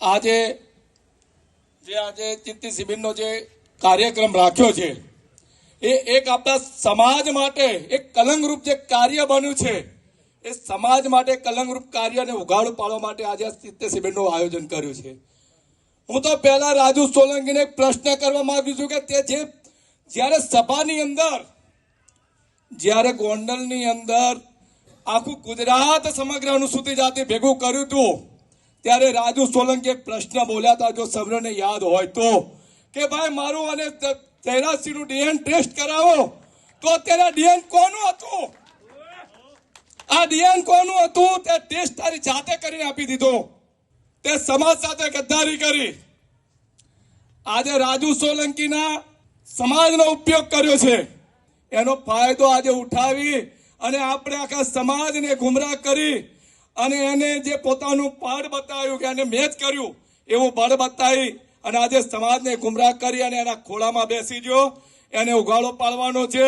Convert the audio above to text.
આજે ચિંતિત શિબિરનો જે કાર્યક્રમ રાખ્યો છે એ એક આપણા સમાજ માટે એક કલંકરૂપ જે કાર્ય બન્યું છે એ સમાજ માટે કલંકરૂપ કાર્યને ઉઘાડું પાડવા માટે આજે ચિંતિત શિબિરનું આયોજન કર્યું છે. હું તો પહેલા રાજુ સોલંકીને એક પ્રશ્ન કરવા માંગુ છું કે તે જે જ્યારે સભાની અંદર જ્યારે ગોંડલની અંદર આખું ગુજરાત સમગ્ર અનુસૂચિત જાતિ ભેગું કર્યું હતું ત્યારે રાજુ સોલંકી એક પ્રશ્ન બોલ્યા હતા, જો સૌને યાદ હોય તો, કે ભાઈ મારું અને 83 નું ડીએન ટેસ્ટ કરાવો. તો અત્યારે ડીએન કોનું હતું? આ ડીએન કોનું હતું? તે ટેસ્ટ તારી જાતે કરીને આપી દીધો. તે સમાજ સાથે ગદ્દારી કરી. આજે રાજુ સોલંકીના સમાજનો ઉપયોગ કર્યો છે. એનો ફાયદો આજે ઉઠાવી અને આપણે આખા સમાજને ગુમરાહ કરી અને એને જે પોતાનું બળ બતાવ્યું કે એને મેચ કર્યું એવું બળ બતાવી અને આજે સમાજને ગુમરાહ કરી અને એના ખોળામાં બેસી ગયો. એને ઉઘાડો પાડવાનો છે